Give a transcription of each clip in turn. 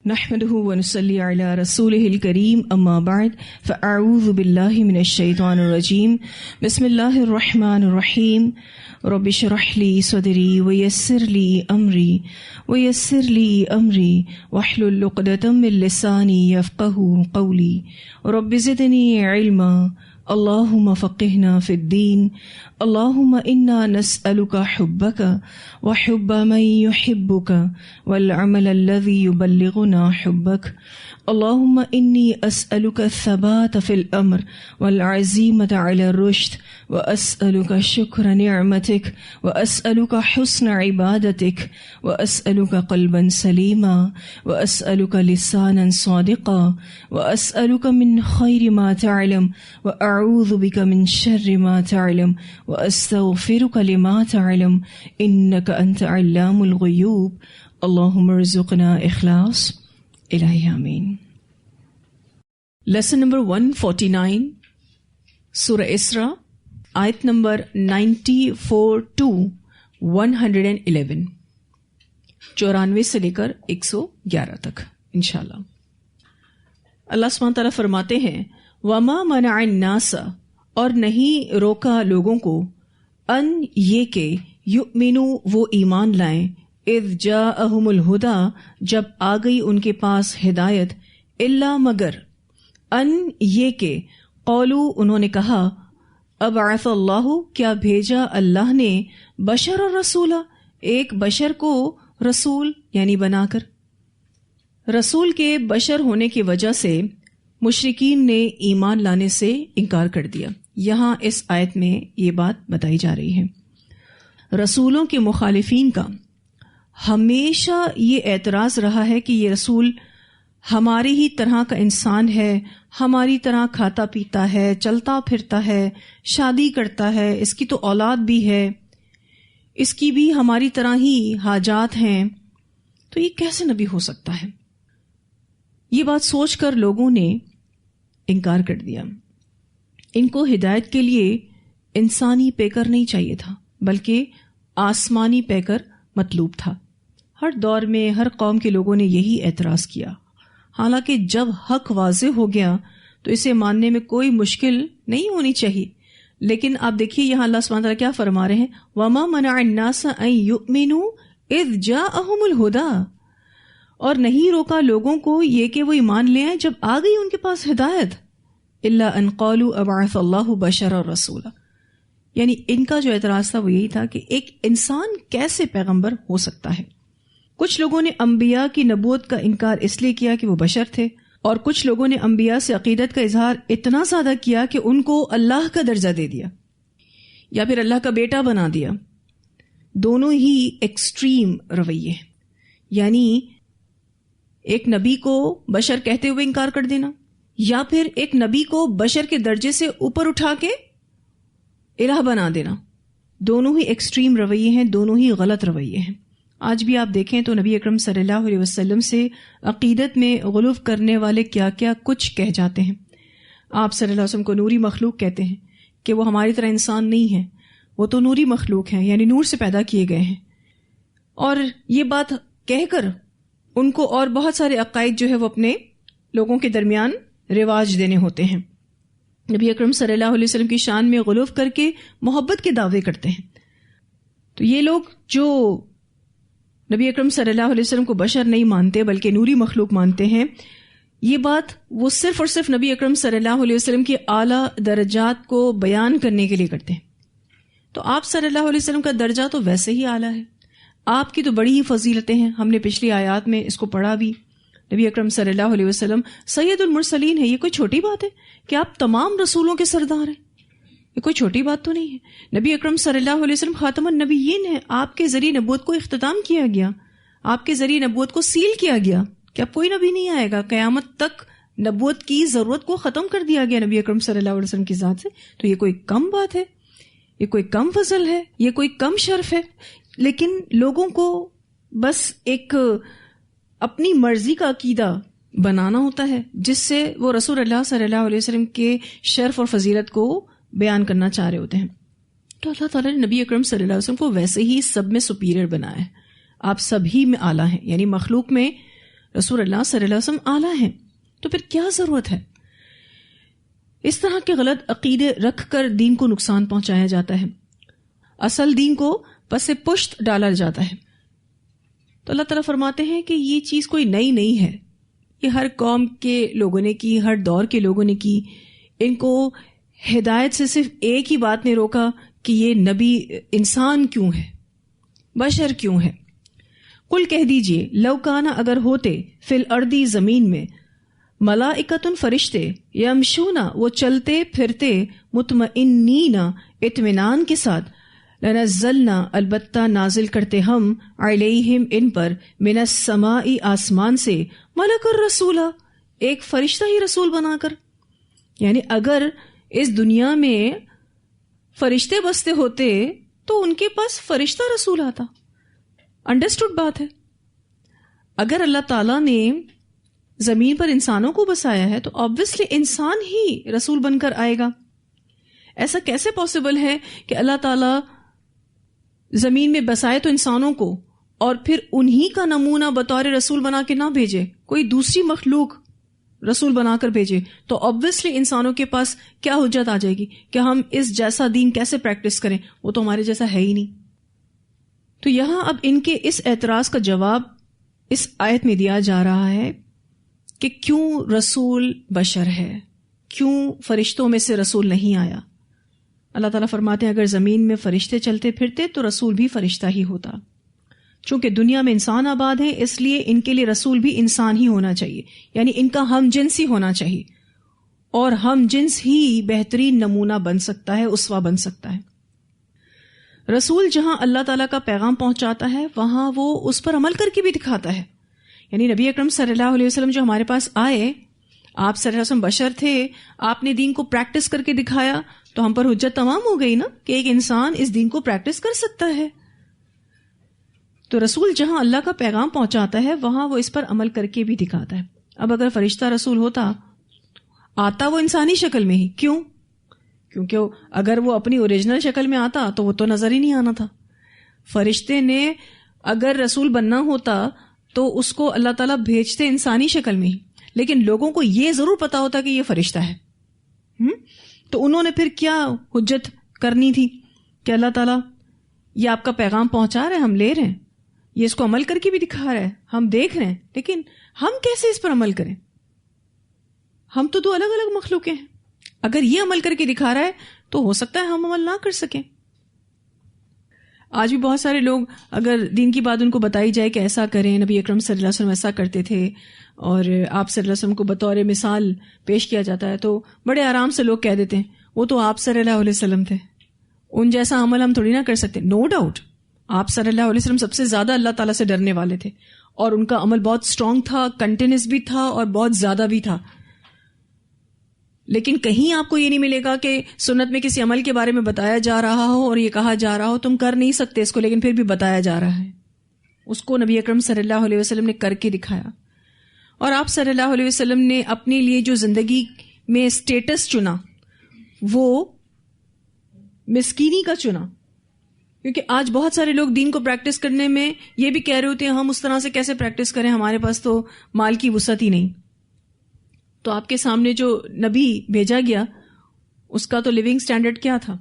نحمده ونصلي على رسوله الكريم اما بعد فاعوذ بالله من الشيطان الرجيم بسم الله الرحمن الرحيم رب اشرح لي صدري ويسر لي امري واحلل عقدة من لساني يفقهوا قولي رب زدني علما اللهم فقهنا في الدين اللهم إنا نسألك حبك وحب من يحبك والعمل الذي يبلغنا حبك اللهم إني أسألك الثبات في الأمر والعزيمة على الرشد وأسألك شكر نعمتك وأسألك حسن عبادتك وأسألك قلبا سليما وأسألك لسانا صادقا وأسألك من خير ما تعلم وأعوذ بك من شر ما تعلم وأستغفرك لما تعلم إنك أنت علام الغيوب اللهم ارزقنا إخلاص الہی آمین۔ لیسن نمبر 149 سورہ اسراء آیت نمبر 94 to 111، 94 سے لے کر 111 تک انشاءاللہ۔ اللہ سبحانہ تعالیٰ فرماتے ہیں وَمَا مَنَعَ النَّاسَ، اور نہیں روکا لوگوں کو، ان یہ کہ یؤمنوا وہ ایمان لائیں، اذ جاءہم الہدی جب آ گئی ان کے پاس ہدایت، الا مگر ان یہ کہ قولوا انہوں نے کہا ابعث اللہ کیا بھیجا اللہ نے بشر اور رسولا ایک بشر کو رسول یعنی بنا کر۔ رسول کے بشر ہونے کی وجہ سے مشرکین نے ایمان لانے سے انکار کر دیا۔ یہاں اس آیت میں یہ بات بتائی جا رہی ہے رسولوں کے مخالفین کا ہمیشہ یہ اعتراض رہا ہے کہ یہ رسول ہماری ہی طرح کا انسان ہے، ہماری طرح کھاتا پیتا ہے، چلتا پھرتا ہے، شادی کرتا ہے، اس کی تو اولاد بھی ہے، اس کی بھی ہماری طرح ہی حاجات ہیں، تو یہ کیسے نبی ہو سکتا ہے؟ یہ بات سوچ کر لوگوں نے انکار کر دیا۔ ان کو ہدایت کے لیے انسانی پیکر نہیں چاہیے تھا بلکہ آسمانی پیکر مطلوب تھا۔ ہر دور میں ہر قوم کے لوگوں نے یہی اعتراض کیا، حالانکہ جب حق واضح ہو گیا تو اسے ماننے میں کوئی مشکل نہیں ہونی چاہیے۔ لیکن آپ دیکھیے یہاں اللہ سبحانہ تعالیٰ کیا فرما رہے ہیں وَمَا مَنَعَ النَّاسَ أَن يُؤْمِنُوا إِذْ جَاءَهُمُ الْهُدَىٰ، اور نہیں روکا لوگوں کو یہ کہ وہ ایمان لے آئیں جب آ گئی ان کے پاس ہدایت، إِلَّا أَن قَالُوا أَبْعَثَ اللَّهُ بَشَرًا رَسُولًا، یعنی ان کا جو اعتراض تھا وہ یہی تھا کہ ایک انسان کیسے پیغمبر ہو سکتا ہے۔ کچھ لوگوں نے انبیاء کی نبوت کا انکار اس لیے کیا کہ وہ بشر تھے، اور کچھ لوگوں نے انبیاء سے عقیدت کا اظہار اتنا زیادہ کیا کہ ان کو اللہ کا درجہ دے دیا یا پھر اللہ کا بیٹا بنا دیا۔ دونوں ہی ایکسٹریم رویے ہیں، یعنی ایک نبی کو بشر کہتے ہوئے انکار کر دینا یا پھر ایک نبی کو بشر کے درجے سے اوپر اٹھا کے الہ بنا دینا۔ دونوں ہی ایکسٹریم رویے ہیں، دونوں ہی غلط رویے ہیں۔ آج بھی آپ دیکھیں تو نبی اکرم صلی اللہ علیہ وسلم سے عقیدت میں غلو کرنے والے کیا کیا کچھ کہہ جاتے ہیں۔ آپ صلی اللہ علیہ وسلم کو نوری مخلوق کہتے ہیں کہ وہ ہماری طرح انسان نہیں ہے، وہ تو نوری مخلوق ہیں، یعنی نور سے پیدا کیے گئے ہیں۔ اور یہ بات کہہ کر ان کو اور بہت سارے عقائد جو ہے وہ اپنے لوگوں کے درمیان رواج دینے ہوتے ہیں۔ نبی اکرم صلی اللہ علیہ وسلم کی شان میں غلو کر کے محبت کے دعوے کرتے ہیں۔ تو یہ لوگ جو نبی اکرم صلی اللہ علیہ وسلم کو بشر نہیں مانتے بلکہ نوری مخلوق مانتے ہیں، یہ بات وہ صرف اور صرف نبی اکرم صلی اللہ علیہ وسلم کے اعلیٰ درجات کو بیان کرنے کے لیے کرتے ہیں۔ تو آپ صلی اللہ علیہ وسلم کا درجہ تو ویسے ہی اعلیٰ ہے، آپ کی تو بڑی ہی فضیلتیں ہیں، ہم نے پچھلی آیات میں اس کو پڑھا بھی۔ نبی اکرم صلی اللہ علیہ وسلم سید المرسلین ہے، یہ کوئی چھوٹی بات ہے کہ آپ تمام رسولوں کے سردار ہیں، یہ کوئی چھوٹی بات تو نہیں ہے۔ نبی اکرم صلی اللہ علیہ وسلم خاتم النبیین ہے، آپ کے ذریعے نبوت کو اختتام کیا گیا، آپ کے ذریعے نبوت کو سیل کیا گیا کہ اب کوئی نبی نہیں آئے گا، قیامت تک نبوت کی ضرورت کو ختم کر دیا گیا نبی اکرم صلی اللہ علیہ وسلم کی ذات سے۔ تو یہ کوئی کم بات ہے، یہ کوئی کم فضل ہے، یہ کوئی کم شرف ہے؟ لیکن لوگوں کو بس ایک اپنی مرضی کا عقیدہ بنانا ہوتا ہے جس سے وہ رسول اللہ صلی اللہ علیہ وسلم کے شرف اور فضیلت کو بیان کرنا چاہ رہے ہوتے ہیں۔ تو اللہ تعالیٰ نے نبی اکرم صلی اللہ علیہ وسلم کو ویسے ہی سب میں سپیریئر بنایا ہے، آپ سب ہی میں اعلیٰ ہیں، یعنی مخلوق میں رسول اللہ صلی اللہ علیہ وسلم اعلیٰ ہیں، تو پھر کیا ضرورت ہے؟ اس طرح کے غلط عقیدے رکھ کر دین کو نقصان پہنچایا جاتا ہے، اصل دین کو پس پشت ڈالا جاتا ہے۔ تو اللہ تعالیٰ فرماتے ہیں کہ یہ چیز کوئی نئی نہیں ہے، یہ ہر قوم کے لوگوں نے کی، ہر دور کے لوگوں نے کی۔ ان کو ہدایت سے صرف ایک ہی بات نے روکا کہ یہ نبی انسان کیوں ہے، بشر کیوں ہے۔ قل کہہ دیجئے لو کانا اگر ہوتے فی الارض زمین میں ملائکۃ فرشتے یمشونا وہ چلتے پھرتے مطمئنین اطمینان کے ساتھ لنزلنا البتہ نازل کرتے ہم علیہم ان پر من السماء آسمان سے ملک الرسولہ ایک فرشتہ ہی رسول بنا کر۔ یعنی اگر اس دنیا میں فرشتے بستے ہوتے تو ان کے پاس فرشتہ رسول آتا۔ انڈرسٹوڈ بات ہے۔ اگر اللہ تعالیٰ نے زمین پر انسانوں کو بسایا ہے تو obviously انسان ہی رسول بن کر آئے گا۔ ایسا کیسے پاسبل ہے کہ اللہ تعالیٰ زمین میں بسائے تو انسانوں کو اور پھر انہی کا نمونہ بطور رسول بنا کے نہ بھیجے، کوئی دوسری مخلوق رسول بنا کر بھیجے؟ تو obviously انسانوں کے پاس کیا حجت آ جائے گی کہ ہم اس جیسا دین کیسے پریکٹس کریں، وہ تو ہمارے جیسا ہے ہی نہیں۔ تو یہاں اب ان کے اس اعتراض کا جواب اس آیت میں دیا جا رہا ہے کہ کیوں رسول بشر ہے، کیوں فرشتوں میں سے رسول نہیں آیا۔ اللہ تعالیٰ فرماتے ہیں اگر زمین میں فرشتے چلتے پھرتے تو رسول بھی فرشتہ ہی ہوتا۔ چونکہ دنیا میں انسان آباد ہیں اس لیے ان کے لیے رسول بھی انسان ہی ہونا چاہیے، یعنی ان کا ہم جنس ہی ہونا چاہیے، اور ہم جنس ہی بہترین نمونہ بن سکتا ہے، اسوہ بن سکتا ہے۔ رسول جہاں اللہ تعالیٰ کا پیغام پہنچاتا ہے وہاں وہ اس پر عمل کر کے بھی دکھاتا ہے۔ یعنی نبی اکرم صلی اللہ علیہ وسلم جو ہمارے پاس آئے، آپ صلی اللہ علیہ وسلم بشر تھے، آپ نے دین کو پریکٹس کر کے دکھایا، تو ہم پر حجت تمام ہو گئی نا کہ ایک انسان اس دین کو پریکٹس کر سکتا ہے۔ تو رسول جہاں اللہ کا پیغام پہنچاتا ہے وہاں وہ اس پر عمل کر کے بھی دکھاتا ہے۔ اب اگر فرشتہ رسول ہوتا، آتا وہ انسانی شکل میں ہی، کیوں؟ کیونکہ اگر وہ اپنی اوریجنل شکل میں آتا تو وہ تو نظر ہی نہیں آنا تھا۔ فرشتے نے اگر رسول بننا ہوتا تو اس کو اللہ تعالیٰ بھیجتے انسانی شکل میں ہی، لیکن لوگوں کو یہ ضرور پتا ہوتا کہ یہ فرشتہ ہے۔ تو انہوں نے پھر کیا حجت کرنی تھی کہ اللہ تعالیٰ یہ آپ کا پیغام پہنچا رہے ہیں، ہم لے رہے ہیں، یہ اس کو عمل کر کے بھی دکھا رہا ہے، ہم دیکھ رہے ہیں، لیکن ہم کیسے اس پر عمل کریں؟ ہم تو دو الگ الگ مخلوق ہیں۔ اگر یہ عمل کر کے دکھا رہا ہے تو ہو سکتا ہے ہم عمل نہ کر سکیں۔ آج بھی بہت سارے لوگ اگر دین کی بات ان کو بتائی جائے کہ ایسا کریں، نبی اکرم صلی اللہ علیہ وسلم ایسا کرتے تھے اور آپ صلی اللہ علیہ وسلم کو بطور مثال پیش کیا جاتا ہے، تو بڑے آرام سے لوگ کہہ دیتے ہیں وہ تو آپ صلی اللہ علیہ وسلم تھے، ان جیسا عمل ہم تھوڑی نہ کر سکتے۔ نو ڈاؤٹ آپ صلی اللہ علیہ وسلم سب سے زیادہ اللہ تعالیٰ سے ڈرنے والے تھے، اور ان کا عمل بہت اسٹرانگ تھا، کنٹینیوس بھی تھا اور بہت زیادہ بھی تھا۔ لیکن کہیں آپ کو یہ نہیں ملے گا کہ سنت میں کسی عمل کے بارے میں بتایا جا رہا ہو اور یہ کہا جا رہا ہو تم کر نہیں سکتے اس کو، لیکن پھر بھی بتایا جا رہا ہے۔ اس کو نبی اکرم صلی اللہ علیہ وسلم نے کر کے دکھایا، اور آپ صلی اللہ علیہ وسلم نے اپنے لیے جو زندگی میں اسٹیٹس چنا وہ مسکینی کا چنا، کیونکہ آج بہت سارے لوگ دین کو پریکٹس کرنے میں یہ بھی کہہ رہے ہوتے ہیں ہم اس طرح سے کیسے پریکٹس کریں، ہمارے پاس تو مال کی وسعت ہی نہیں۔ تو آپ کے سامنے جو نبی بھیجا گیا اس کا تو لیونگ سٹینڈرڈ کیا تھا؟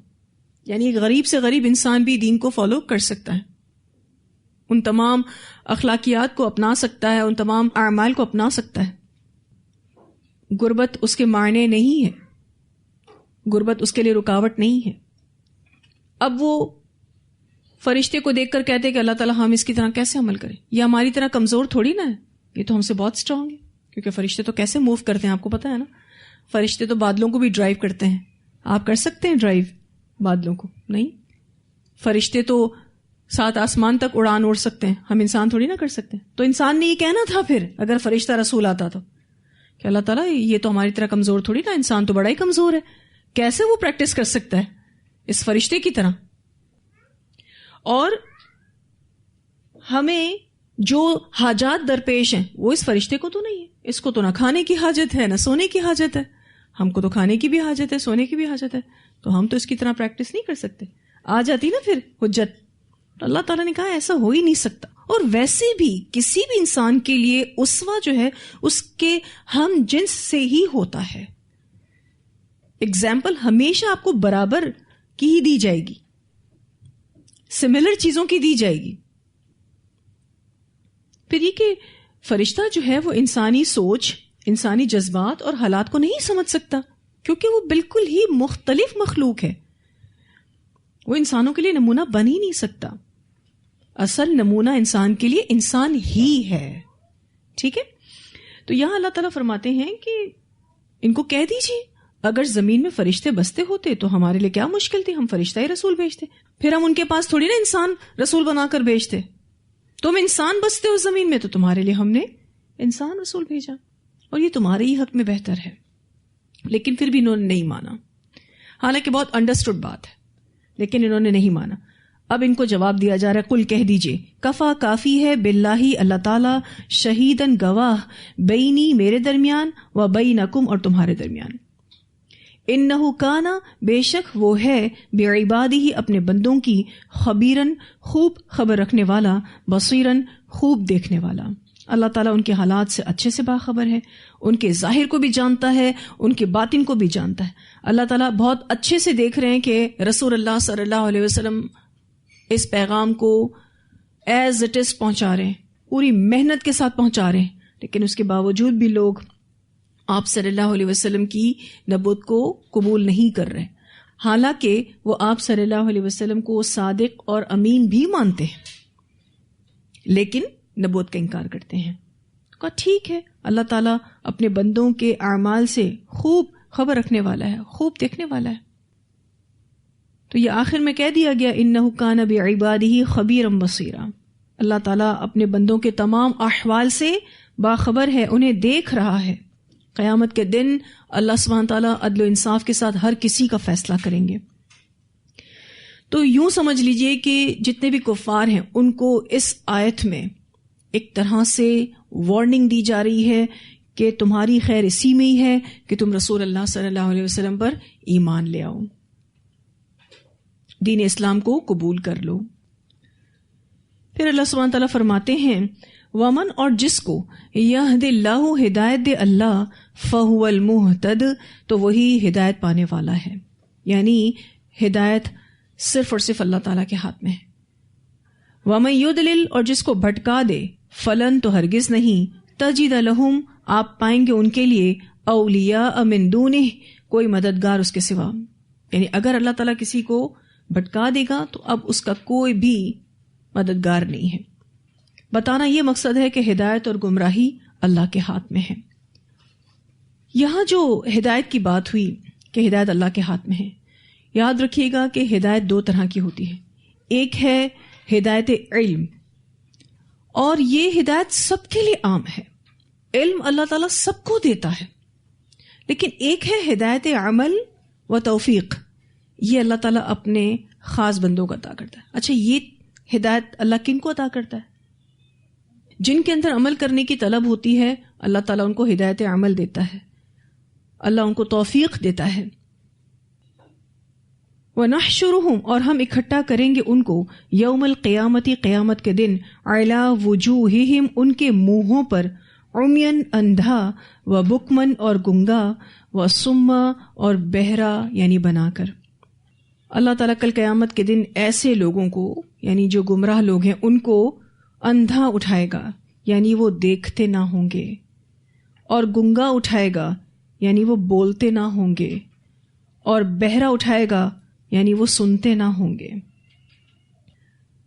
یعنی غریب سے غریب انسان بھی دین کو فالو کر سکتا ہے، ان تمام اخلاقیات کو اپنا سکتا ہے، ان تمام اعمال کو اپنا سکتا ہے۔ غربت اس کے معنی نہیں ہے، غربت اس کے لیے رکاوٹ نہیں ہے۔ اب وہ فرشتے کو دیکھ کر کہتے کہ اللہ تعالیٰ ہم اس کی طرح کیسے عمل کریں، یہ ہماری طرح کمزور تھوڑی نا ہے، یہ تو ہم سے بہت اسٹرانگ ہے، کیونکہ فرشتے تو کیسے موو کرتے ہیں آپ کو پتا ہے نا، فرشتے تو بادلوں کو بھی ڈرائیو کرتے ہیں۔ آپ کر سکتے ہیں ڈرائیو بادلوں کو؟ نہیں۔ فرشتے تو 7 آسمان تک اڑان اڑ سکتے ہیں، ہم انسان تھوڑی نہ کر سکتے۔ تو انسان نے یہ کہنا تھا پھر اگر فرشتہ رسول آتا تو کہ اللہ تعالیٰ یہ تو ہماری طرح کمزور تھوڑی نا، انسان تو بڑا ہی کمزور ہے، کیسے وہ پریکٹس کر سکتا ہے اس فرشتے کی طرح۔ اور ہمیں جو حاجات درپیش ہیں وہ اس فرشتے کو تو نہیں ہے، اس کو تو نہ کھانے کی حاجت ہے نہ سونے کی حاجت ہے، ہم کو تو کھانے کی بھی حاجت ہے، سونے کی بھی حاجت ہے، تو ہم تو اس کی طرح پریکٹس نہیں کر سکتے۔ آ جاتی نا پھر حجت، تو اللہ تعالیٰ نے کہا ایسا ہو ہی نہیں سکتا۔ اور ویسے بھی کسی بھی انسان کے لیے اسوہ جو ہے اس کے ہم جنس سے ہی ہوتا ہے. اگزامپل ہمیشہ آپ کو برابر کی ہی دی جائے گی، سملر چیزوں کی دی جائے گی. پھر یہ کہ فرشتہ جو ہے وہ انسانی سوچ، انسانی جذبات اور حالات کو نہیں سمجھ سکتا، کیونکہ وہ بالکل ہی مختلف مخلوق ہے. وہ انسانوں کے لیے نمونہ بن ہی نہیں سکتا. اصل نمونہ انسان کے لیے انسان ہی ہے. ٹھیک ہے، تو یہاں اللہ تعالیٰ فرماتے ہیں کہ ان کو کہہ دیجیے اگر زمین میں فرشتے بستے ہوتے تو ہمارے لیے کیا مشکل تھی، ہم فرشتہ ہی رسول بھیجتے. پھر ہم ان کے پاس تھوڑی نا انسان رسول بنا کر بھیجتے. تم انسان بستے ہو زمین میں تو تمہارے لیے ہم نے انسان رسول بھیجا، اور یہ تمہارے ہی حق میں بہتر ہے. لیکن پھر بھی انہوں نے نہیں مانا، حالانکہ بہت انڈرسٹوڈ بات ہے، لیکن انہوں نے نہیں مانا. اب ان کو جواب دیا جا رہا ہے، قل کہہ دیجئے کفا کافی ہے باللہ اللہ تعالی شہیدن گواہ بینی میرے درمیان و بینکم اور تمہارے درمیان. انہ کانا بے شک وہ ہے بعبادہ اپنے بندوں کی خبیرن خوب خبر رکھنے والا، بصیرن خوب دیکھنے والا. اللہ تعالیٰ ان کے حالات سے اچھے سے باخبر ہے، ان کے ظاہر کو بھی جانتا ہے، ان کے باطن کو بھی جانتا ہے. اللہ تعالیٰ بہت اچھے سے دیکھ رہے ہیں کہ رسول اللہ صلی اللہ علیہ وسلم اس پیغام کو ایز اٹ از پہنچا رہے ہیں، پوری محنت کے ساتھ پہنچا رہے ہیں، لیکن اس کے باوجود بھی لوگ آپ صلی اللہ علیہ وسلم کی نبوت کو قبول نہیں کر رہے، حالانکہ وہ آپ صلی اللہ علیہ وسلم کو صادق اور امین بھی مانتے ہیں، لیکن نبوت کا انکار کرتے ہیں. کہا ٹھیک ہے، اللہ تعالیٰ اپنے بندوں کے اعمال سے خوب خبر رکھنے والا ہے، خوب دیکھنے والا ہے. تو یہ آخر میں کہہ دیا گیا انہ کان بعبادہ خبیرا بصیرا. اللہ تعالیٰ اپنے بندوں کے تمام احوال سے باخبر ہے، انہیں دیکھ رہا ہے. قیامت کے دن اللہ سبحانہ تعالیٰ عدل و انصاف کے ساتھ ہر کسی کا فیصلہ کریں گے. تو یوں سمجھ لیجئے کہ جتنے بھی کفار ہیں ان کو اس آیت میں ایک طرح سے وارننگ دی جا رہی ہے کہ تمہاری خیر اسی میں ہی ہے کہ تم رسول اللہ صلی اللہ علیہ وسلم پر ایمان لے آؤ، دین اسلام کو قبول کر لو. پھر اللہ سبحانہ تعالیٰ فرماتے ہیں ومن اور جس کو یہد اللہ ہدایت دے اللہ فہو المہتد تو وہی ہدایت پانے والا ہے. یعنی ہدایت صرف اور صرف اللہ تعالیٰ کے ہاتھ میں ہے. ومن یضلل اور جس کو بھٹکا دے فلن تو ہرگز نہیں تجد لہم آپ پائیں گے ان کے لیے اولیاء من دونہ کوئی مددگار اس کے سوا. یعنی اگر اللہ تعالیٰ کسی کو بھٹکا دے گا تو اب اس کا کوئی بھی مددگار نہیں ہے. بتانا یہ مقصد ہے کہ ہدایت اور گمراہی اللہ کے ہاتھ میں ہے. یہاں جو ہدایت کی بات ہوئی کہ ہدایت اللہ کے ہاتھ میں ہے، یاد رکھیے گا کہ ہدایت دو طرح کی ہوتی ہے. ایک ہے ہدایت علم، اور یہ ہدایت سب کے لیے عام ہے. علم اللہ تعالیٰ سب کو دیتا ہے. لیکن ایک ہے ہدایت عمل و توفیق، یہ اللہ تعالیٰ اپنے خاص بندوں کو عطا کرتا ہے. اچھا، یہ ہدایت اللہ کن کو عطا کرتا ہے؟ جن کے اندر عمل کرنے کی طلب ہوتی ہے اللہ تعالیٰ ان کو ہدایت عمل دیتا ہے، اللہ ان کو توفیق دیتا ہے. وَنَحْشُرُهُمْ اور ہم اکٹھا کریں گے ان کو یوم القیامت قیامت کے دن علی وجوہہم ان کے منہوں پر عمین اندھا و بکمن اور گنگا و سما اور بہرا یعنی بنا کر. اللہ تعالیٰ کل قیامت کے دن ایسے لوگوں کو یعنی جو گمراہ لوگ ہیں ان کو اندھا اٹھائے گا یعنی وہ دیکھتے نہ ہوں گے، اور گنگا اٹھائے گا یعنی وہ بولتے نہ ہوں گے، اور بہرا اٹھائے گا یعنی وہ سنتے نہ ہوں گے.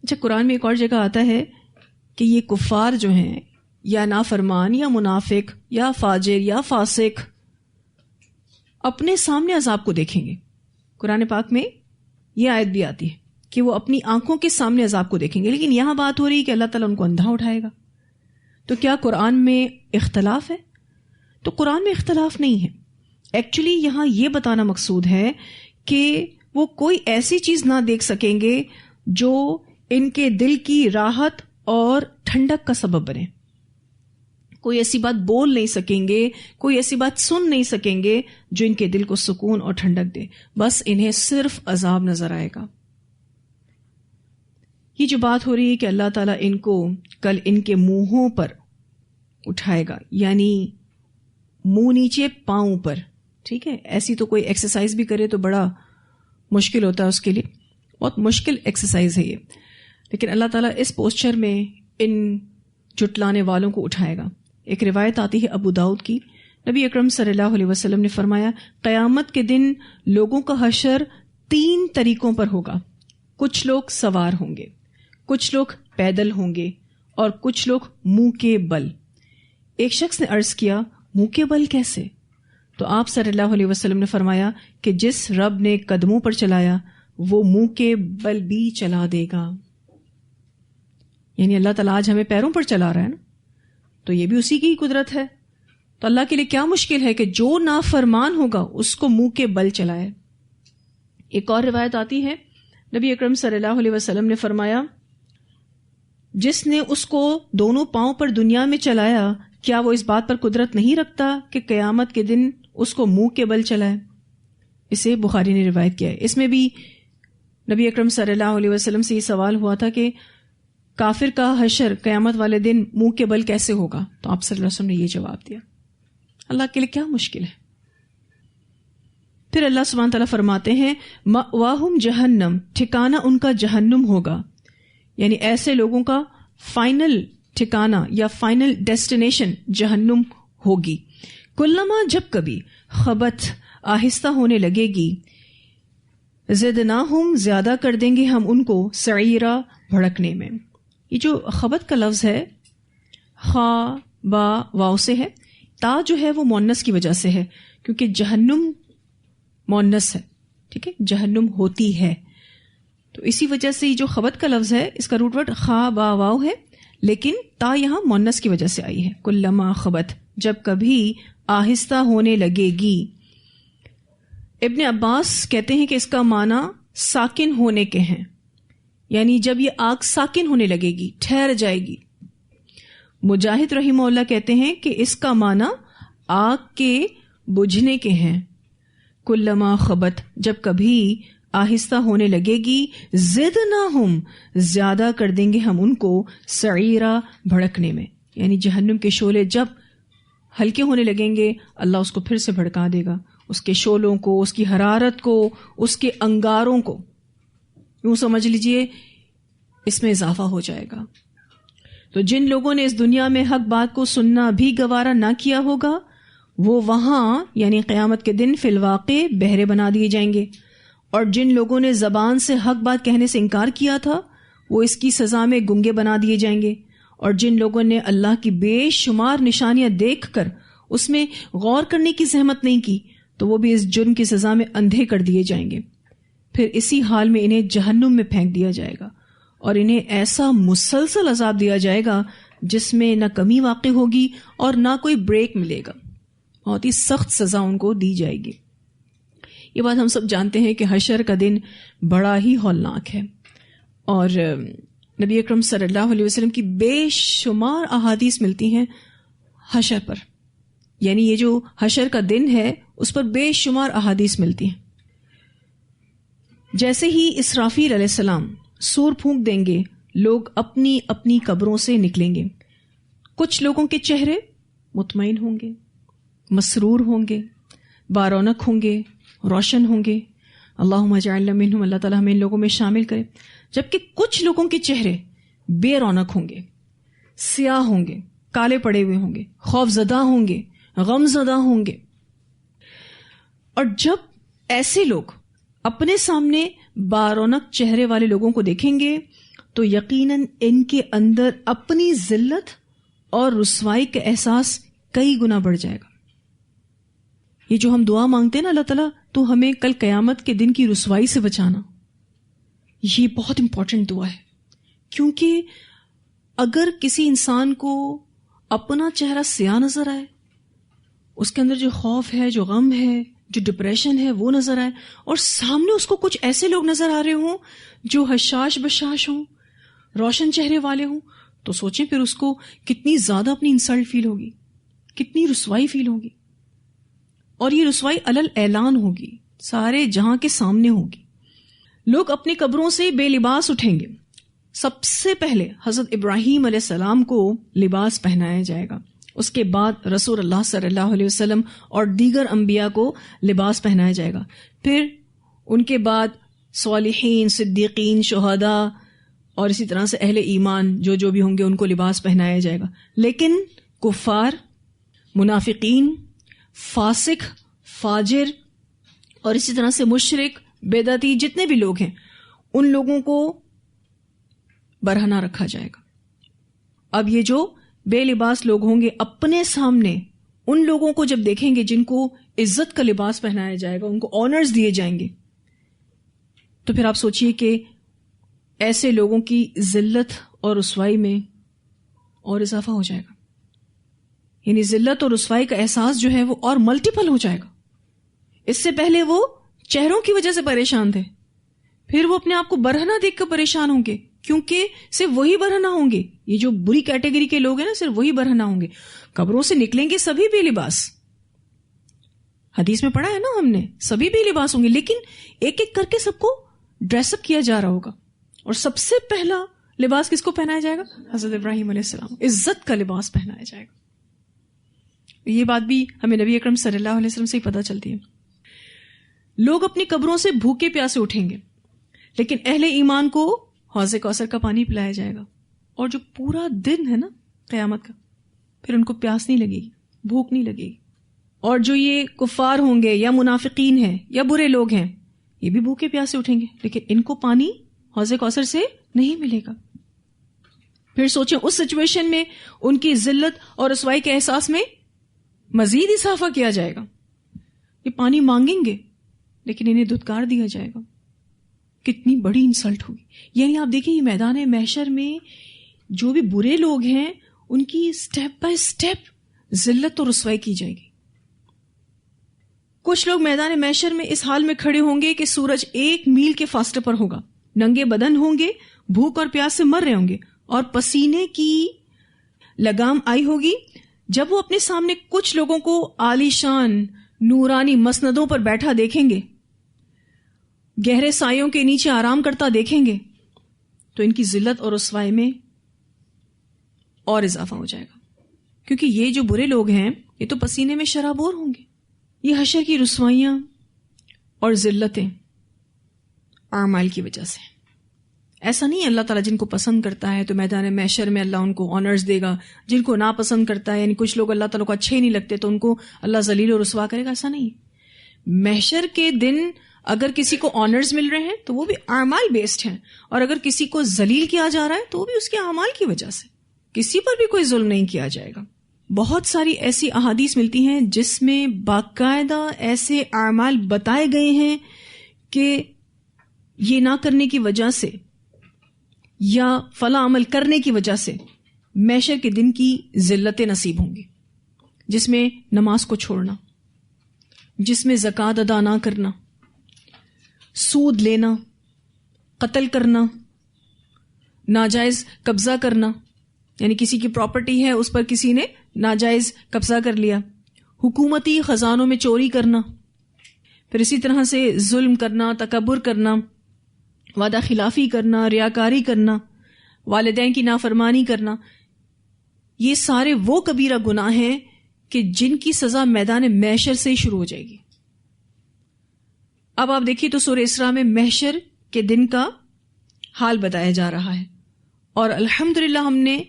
اچھا، قرآن میں ایک اور جگہ آتا ہے کہ یہ کفار جو ہیں یا نافرمان یا منافق یا فاجر یا فاسق اپنے سامنے عذاب کو دیکھیں گے. قرآن پاک میں یہ آیت بھی آتی ہے کہ وہ اپنی آنکھوں کے سامنے عذاب کو دیکھیں گے. لیکن یہاں بات ہو رہی ہے کہ اللہ تعالیٰ ان کو اندھا اٹھائے گا. تو کیا قرآن میں اختلاف ہے؟ تو قرآن میں اختلاف نہیں ہے. ایکچولی یہاں یہ بتانا مقصود ہے کہ وہ کوئی ایسی چیز نہ دیکھ سکیں گے جو ان کے دل کی راحت اور ٹھنڈک کا سبب بنے. کوئی ایسی بات بول نہیں سکیں گے، کوئی ایسی بات سن نہیں سکیں گے جو ان کے دل کو سکون اور ٹھنڈک دے. بس انہیں صرف عذاب نظر آئے گا. یہ جو بات ہو رہی ہے کہ اللہ تعالیٰ ان کو کل ان کے منہوں پر اٹھائے گا، یعنی منہ نیچے پاؤں پر، ٹھیک ہے. ایسی تو کوئی ایکسرسائز بھی کرے تو بڑا مشکل ہوتا ہے اس کے لیے، بہت مشکل ایکسرسائز ہے یہ، لیکن اللہ تعالیٰ اس پوسچر میں ان جھٹلانے والوں کو اٹھائے گا. ایک روایت آتی ہے ابو داؤد کی، نبی اکرم صلی اللہ علیہ وسلم نے فرمایا قیامت کے دن لوگوں کا حشر 3 طریقوں پر ہوگا. کچھ لوگ سوار ہوں گے، کچھ لوگ پیدل ہوں گے، اور کچھ لوگ منہ کے بل. ایک شخص نے عرض کیا منہ کے بل کیسے؟ تو آپ صلی اللہ علیہ وسلم نے فرمایا کہ جس رب نے قدموں پر چلایا وہ منہ کے بل بھی چلا دے گا. یعنی اللہ تعالیٰ آج ہمیں پیروں پر چلا رہا ہے نا، تو یہ بھی اسی کی قدرت ہے. تو اللہ کے لیے کیا مشکل ہے کہ جو نافرمان ہوگا اس کو منہ کے بل چلائے. ایک اور روایت آتی ہے نبی اکرم صلی اللہ علیہ وسلم نے فرمایا جس نے اس کو دونوں پاؤں پر دنیا میں چلایا کیا وہ اس بات پر قدرت نہیں رکھتا کہ قیامت کے دن اس کو منہ کے بل چلائے. اسے بخاری نے روایت کیا ہے. اس میں بھی نبی اکرم صلی اللہ علیہ وسلم سے یہ سوال ہوا تھا کہ کافر کا حشر قیامت والے دن منہ کے بل کیسے ہوگا، تو آپ صلی اللہ علیہ وسلم نے یہ جواب دیا. اللہ کے لیے کیا مشکل ہے. پھر اللہ سبحانہ تعالیٰ فرماتے ہیں مأواہم جہنم، ٹھکانہ ان کا جہنم ہوگا. یعنی ایسے لوگوں کا فائنل ٹھکانہ یا فائنل ڈیسٹینیشن جہنم ہوگی. کلما جب کبھی خبت آہستہ ہونے لگے گی، زدناہم زیادہ کر دیں گے ہم ان کو سعیرا بھڑکنے میں. یہ جو خبت کا لفظ ہے خا با واو سے ہے، تا جو ہے وہ مونس کی وجہ سے ہے کیونکہ جہنم مونس ہے، ٹھیک ہے، جہنم ہوتی ہے، تو اسی وجہ سے یہ جو خبت کا لفظ ہے اس کا روٹ ورڈ خا با واو ہے، لیکن تا یہاں مونس کی وجہ سے آئی ہے. کلما خبت جب کبھی آہستہ ہونے لگے گی. ابن عباس کہتے ہیں کہ اس کا معنی ساکن ہونے کے ہیں، یعنی جب یہ آگ ساکن ہونے لگے گی، ٹھہر جائے گی. مجاہد رحمہ اللہ کہتے ہیں کہ اس کا معنی آگ کے بجھنے کے ہیں. کلما خبت جب کبھی آہستہ ہونے لگے گی، زدناہم زیادہ کر دیں گے ہم ان کو سعیرا بھڑکنے میں. یعنی جہنم کے شعلے جب ہلکے ہونے لگیں گے اللہ اس کو پھر سے بھڑکا دے گا، اس کے شعلوں کو، اس کی حرارت کو، اس کے انگاروں کو، یوں سمجھ لیجئے اس میں اضافہ ہو جائے گا. تو جن لوگوں نے اس دنیا میں حق بات کو سننا بھی گوارا نہ کیا ہوگا وہ وہاں یعنی قیامت کے دن فی الواقع بہرے بنا دیے جائیں گے، اور جن لوگوں نے زبان سے حق بات کہنے سے انکار کیا تھا وہ اس کی سزا میں گنگے بنا دیے جائیں گے، اور جن لوگوں نے اللہ کی بے شمار نشانیاں دیکھ کر اس میں غور کرنے کی زحمت نہیں کی تو وہ بھی اس جرم کی سزا میں اندھے کر دیے جائیں گے. پھر اسی حال میں انہیں جہنم میں پھینک دیا جائے گا اور انہیں ایسا مسلسل عذاب دیا جائے گا جس میں نہ کمی واقع ہوگی اور نہ کوئی بریک ملے گا. بہت ہی سخت سزا ان کو دی جائے گی. یہ بات ہم سب جانتے ہیں کہ حشر کا دن بڑا ہی ہولناک ہے، اور نبی اکرم صلی اللہ علیہ وسلم کی بے شمار احادیث ملتی ہیں حشر پر. یعنی یہ جو حشر کا دن ہے اس پر بے شمار احادیث ملتی ہیں. جیسے ہی اسرافیل علیہ السلام سور پھونک دیں گے لوگ اپنی اپنی قبروں سے نکلیں گے. کچھ لوگوں کے چہرے مطمئن ہوں گے، مسرور ہوں گے، بارونق ہوں گے، روشن ہوں گے. اللہم اجعلنا منہم، اللہ تعالیٰ ہمیں ان لوگوں میں شامل کرے. جبکہ کچھ لوگوں کے چہرے بے رونق ہوں گے، سیاہ ہوں گے، کالے پڑے ہوئے ہوں گے، خوف زدہ ہوں گے، غم زدہ ہوں گے. اور جب ایسے لوگ اپنے سامنے بارونق چہرے والے لوگوں کو دیکھیں گے تو یقیناً ان کے اندر اپنی ذلت اور رسوائی کا احساس کئی گنا بڑھ جائے گا. یہ جو ہم دعا مانگتے ہیں نا اللہ تعالیٰ تو ہمیں کل قیامت کے دن کی رسوائی سے بچانا، یہ بہت امپورٹنٹ دعا ہے. کیونکہ اگر کسی انسان کو اپنا چہرہ سیاہ نظر آئے، اس کے اندر جو خوف ہے، جو غم ہے، جو ڈپریشن ہے وہ نظر آئے، اور سامنے اس کو کچھ ایسے لوگ نظر آ رہے ہوں جو حشاش بشاش ہوں، روشن چہرے والے ہوں، تو سوچیں پھر اس کو کتنی زیادہ اپنی انسلٹ فیل ہوگی، کتنی رسوائی فیل ہوگی. اور یہ رسوائی علل اعلان ہوگی، سارے جہاں کے سامنے ہوگی. لوگ اپنی قبروں سے بے لباس اٹھیں گے، سب سے پہلے حضرت ابراہیم علیہ السلام کو لباس پہنایا جائے گا، اس کے بعد رسول اللہ صلی اللہ علیہ وسلم اور دیگر انبیاء کو لباس پہنایا جائے گا، پھر ان کے بعد صالحین، صدیقین، شہداء اور اسی طرح سے اہل ایمان جو بھی ہوں گے ان کو لباس پہنایا جائے گا. لیکن کفار، منافقین، فاسق، فاجر اور اسی طرح سے مشرک، بدعتی جتنے بھی لوگ ہیں ان لوگوں کو برہنہ رکھا جائے گا. اب یہ جو بے لباس لوگ ہوں گے اپنے سامنے ان لوگوں کو جب دیکھیں گے جن کو عزت کا لباس پہنایا جائے گا، ان کو آنرز دیے جائیں گے، تو پھر آپ سوچئے کہ ایسے لوگوں کی ذلت اور رسوائی میں اور اضافہ ہو جائے گا. یعنی ذلت اور رسوائی کا احساس جو ہے وہ اور ملٹیپل ہو جائے گا. اس سے پہلے وہ چہروں کی وجہ سے پریشان تھے، پھر وہ اپنے آپ کو برہنہ دیکھ کر پریشان ہوں گے، کیونکہ صرف وہی برہنہ ہوں گے. یہ جو بری کیٹیگری کے لوگ ہیں نا صرف وہی برہنہ ہوں گے. قبروں سے نکلیں گے سبھی بے لباس، حدیث میں پڑھا ہے نا ہم نے، سبھی بے لباس ہوں گے، لیکن ایک ایک کر کے سب کو ڈریس اپ کیا جا رہا ہوگا. اور سب سے پہلا لباس کس کو پہنایا جائے گا؟ حضرت ابراہیم علیہ السلام، عزت کا لباس پہنایا جائے گا. یہ بات بھی ہمیں نبی اکرم صلی اللہ علیہ وسلم سے ہی پتہ چلتی ہے. لوگ اپنی قبروں سے بھوکے پیاسے اٹھیں گے، لیکن اہل ایمان کو حوض کوثر کا پانی پلایا جائے گا. اور جو پورا دن ہے نا قیامت کا، پھر ان کو پیاس نہیں لگے گی، بھوک نہیں لگے گی. اور جو یہ کفار ہوں گے یا منافقین ہیں یا برے لوگ ہیں، یہ بھی بھوکے پیاسے اٹھیں گے، لیکن ان کو پانی حوض کوثر سے نہیں ملے گا. پھر سوچیں اس سچویشن میں ان کی ذلت اور رسوائی کے احساس میں مزید اضافہ کیا جائے گا. یہ پانی مانگیں گے لیکن انہیں دھتکار دیا جائے گا. کتنی بڑی انسلٹ ہوگی. یعنی آپ دیکھیں یہ میدان محشر میں جو بھی برے لوگ ہیں ان کی سٹیپ بائی سٹیپ ذلت اور رسوائی کی جائے گی. کچھ لوگ میدان محشر میں اس حال میں کھڑے ہوں گے کہ سورج 1 میل کے فاصلے پر ہوگا، ننگے بدن ہوں گے، بھوک اور پیاس سے مر رہے ہوں گے اور پسینے کی لگام آئی ہوگی. جب وہ اپنے سامنے کچھ لوگوں کو عالی شان نورانی مسندوں پر بیٹھا دیکھیں گے، گہرے سایوں کے نیچے آرام کرتا دیکھیں گے، تو ان کی ذلت اور رسوائی میں اور اضافہ ہو جائے گا. کیونکہ یہ جو برے لوگ ہیں یہ تو پسینے میں شرابور ہوں گے. یہ حشر کی رسوائیاں اور ذلتیں اعمال کی وجہ سے. ایسا نہیں ہے اللہ تعالیٰ جن کو پسند کرتا ہے تو میدان محشر میں اللہ ان کو آنرز دے گا، جن کو ناپسند کرتا ہے یعنی کچھ لوگ اللہ تعالیٰ کو اچھے نہیں لگتے تو ان کو اللہ ذلیل و رسوا کرے گا. ایسا نہیں. محشر کے دن اگر کسی کو آنرز مل رہے ہیں تو وہ بھی اعمال بیسڈ ہیں، اور اگر کسی کو ذلیل کیا جا رہا ہے تو وہ بھی اس کے اعمال کی وجہ سے. کسی پر بھی کوئی ظلم نہیں کیا جائے گا. بہت ساری ایسی احادیث ملتی ہیں جس میں باقاعدہ ایسے اعمال بتائے گئے ہیں کہ یہ نہ کرنے کی وجہ سے یا فلاں عمل کرنے کی وجہ سے محشر کے دن کی ذلتیں نصیب ہوں گی، جس میں نماز کو چھوڑنا، جس میں زکوٰۃ ادا نہ کرنا، سود لینا، قتل کرنا، ناجائز قبضہ کرنا، یعنی کسی کی پراپرٹی ہے اس پر کسی نے ناجائز قبضہ کر لیا، حکومتی خزانوں میں چوری کرنا، پھر اسی طرح سے ظلم کرنا، تکبر کرنا، وعدہ خلافی کرنا، ریاکاری کرنا، والدین کی نافرمانی کرنا. یہ سارے وہ کبیرہ گناہ ہیں کہ جن کی سزا میدان محشر سے ہی شروع ہو جائے گی. اب آپ دیکھیے تو سورہ اسراء میں محشر کے دن کا حال بتایا جا رہا ہے، اور الحمدللہ ہم نے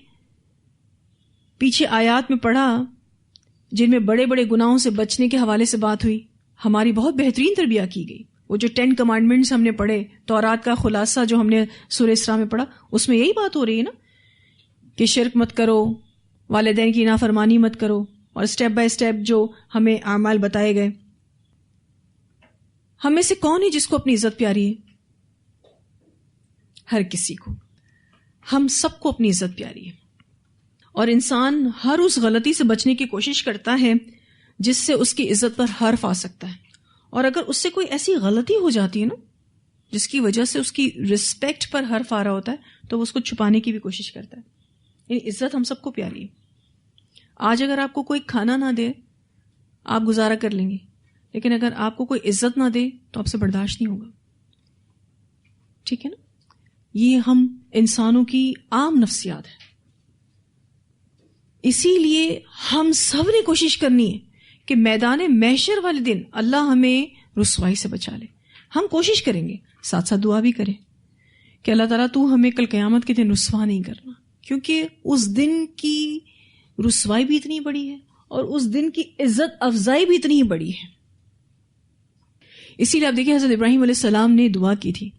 پیچھے آیات میں پڑھا جن میں بڑے بڑے گناہوں سے بچنے کے حوالے سے بات ہوئی. ہماری بہت بہترین تربیہ کی گئی. وہ جو 10 کمانڈمنٹس ہم نے پڑھے، تورات کا خلاصہ جو ہم نے سورہ اسراء میں پڑھا، اس میں یہی بات ہو رہی ہے نا کہ شرک مت کرو، والدین کی نافرمانی مت کرو، اور سٹیپ بائی سٹیپ جو ہمیں اعمال بتائے گئے. ہم میں سے کون ہے جس کو اپنی عزت پیاری ہے؟ ہر کسی کو. ہم سب کو اپنی عزت پیاری ہے، اور انسان ہر اس غلطی سے بچنے کی کوشش کرتا ہے جس سے اس کی عزت پر حرف آ سکتا ہے. اور اگر اس سے کوئی ایسی غلطی ہو جاتی ہے نا جس کی وجہ سے اس کی رسپیکٹ پر حرف آ رہا ہوتا ہے تو وہ اس کو چھپانے کی بھی کوشش کرتا ہے. یعنی عزت ہم سب کو پیاری ہے. آج اگر آپ کو کوئی کھانا نہ دے آپ گزارا کر لیں گے، لیکن اگر آپ کو کوئی عزت نہ دے تو آپ سے برداشت نہیں ہوگا. ٹھیک ہے نا؟ یہ ہم انسانوں کی عام نفسیات ہے. اسی لیے ہم سب نے کوشش کرنی ہے کہ میدان محشر والے دن اللہ ہمیں رسوائی سے بچا لے. ہم کوشش کریں گے، ساتھ ساتھ دعا بھی کریں کہ اللہ تعالیٰ تو ہمیں کل قیامت کے دن رسوا نہیں کرنا، کیونکہ اس دن کی رسوائی بھی اتنی بڑی ہے اور اس دن کی عزت افزائی بھی اتنی بڑی ہے. اسی لیے آپ دیکھیں حضرت ابراہیم علیہ السلام نے دعا کی تھی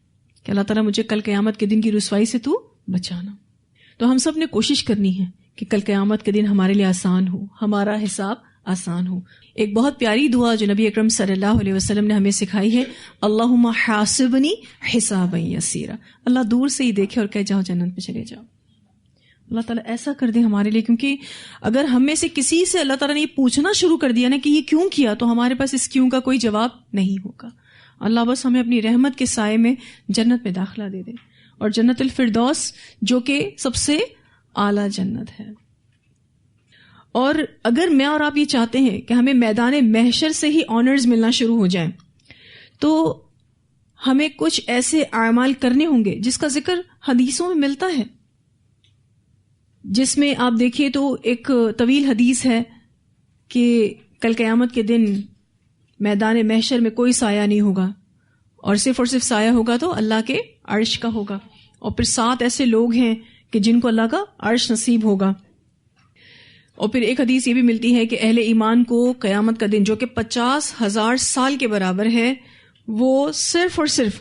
کہ اللہ تعالیٰ مجھے کل قیامت کے دن کی رسوائی سے تو بچانا. تو ہم سب نے کوشش کرنی ہے کہ کل قیامت کے دن ہمارے لیے آسان ہو، ہمارا حساب آسان ہو. ایک بہت پیاری دعا جو نبی اکرم صلی اللہ علیہ وسلم نے ہمیں سکھائی ہے، اللہم حاسبنی حسابا یسیرا. اللہ دور سے ہی دیکھے اور کہہ جاؤ جنت میں چلے جاؤ. اللہ تعالیٰ ایسا کر دے ہمارے لیے، کیونکہ اگر ہم میں سے کسی سے اللہ تعالیٰ نے یہ پوچھنا شروع کر دیا نا کہ یہ کیوں کیا، تو ہمارے پاس اس کیوں کا کوئی جواب نہیں ہوگا. اللہ بس ہمیں اپنی رحمت کے سائے میں جنت میں داخلہ دے دے، اور جنت الفردوس جو کہ سب سے اعلیٰ جنت ہے. اور اگر میں اور آپ یہ چاہتے ہیں کہ ہمیں میدان محشر سے ہی آنرز ملنا شروع ہو جائیں، تو ہمیں کچھ ایسے اعمال کرنے ہوں گے جس کا ذکر حدیثوں میں ملتا ہے، جس میں آپ دیکھیے تو ایک طویل حدیث ہے کہ کل قیامت کے دن میدان محشر میں کوئی سایہ نہیں ہوگا، اور صرف سایہ ہوگا تو اللہ کے عرش کا ہوگا. اور پھر 7 ایسے لوگ ہیں کہ جن کو اللہ کا عرش نصیب ہوگا. اور پھر ایک حدیث یہ بھی ملتی ہے کہ اہل ایمان کو قیامت کا دن جو کہ 50,000 سال کے برابر ہے، وہ صرف اور صرف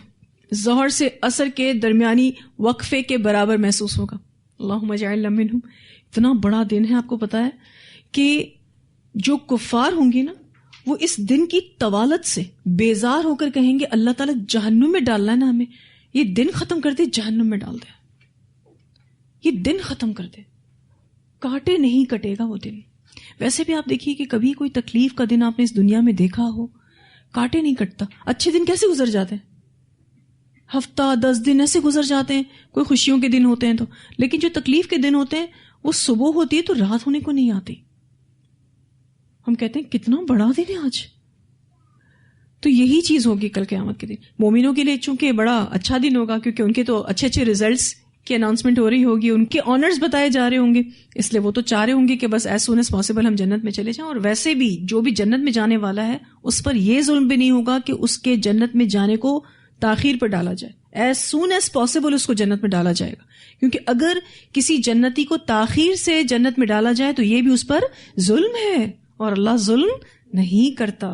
ظہر سے عصر کے درمیانی وقفے کے برابر محسوس ہوگا. اللہم اجعلنا منہم. اتنا بڑا دن ہے، آپ کو پتا ہے کہ جو کفار ہوں گے نا، وہ اس دن کی طوالت سے بیزار ہو کر کہیں گے اللہ تعالیٰ جہنم میں ڈالنا ہے نا ہمیں، یہ دن ختم کر دے، جہنم میں ڈال دے، یہ دن ختم کر دے، کاٹے نہیں کٹے گا وہ دن. ویسے بھی آپ دیکھیے کہ کبھی کوئی تکلیف کا دن آپ نے اس دنیا میں دیکھا ہو، کاٹے نہیں کٹتا. اچھے دن کیسے گزر جاتے ہیں، ہفتہ 10 دن ایسے گزر جاتے ہیں، کوئی خوشیوں کے دن ہوتے ہیں تو. لیکن جو تکلیف کے دن ہوتے ہیں وہ صبح ہوتی ہے تو رات ہونے کو نہیں آتی. ہم کہتے ہیں کتنا بڑا دن ہے آج. تو یہی چیز ہوگی کل قیامت کے دن. مومنوں کے لیے چونکہ بڑا اچھا دن ہوگا، کیونکہ ان کے تو اچھے اچھے ریزلٹس کی اناؤنسمنٹ ہو رہی ہوگی، ان کے آنرز بتائے جا رہے ہوں گے، اس لیے وہ تو چاہ رہے ہوں گے کہ بس ایز سون ایز پاسبل ہم جنت میں چلے جائیں. اور ویسے بھی جو بھی جنت میں جانے والا ہے اس پر یہ ظلم بھی نہیں ہوگا کہ اس کے جنت میں جانے کو تاخیر پر ڈالا جائے. ایز سون ایز پاسبل اس کو جنت میں ڈالا جائے گا، کیونکہ اگر کسی جنتی کو تاخیر سے جنت میں ڈالا جائے تو یہ بھی اس پر ظلم ہے، اور اللہ ظلم نہیں کرتا.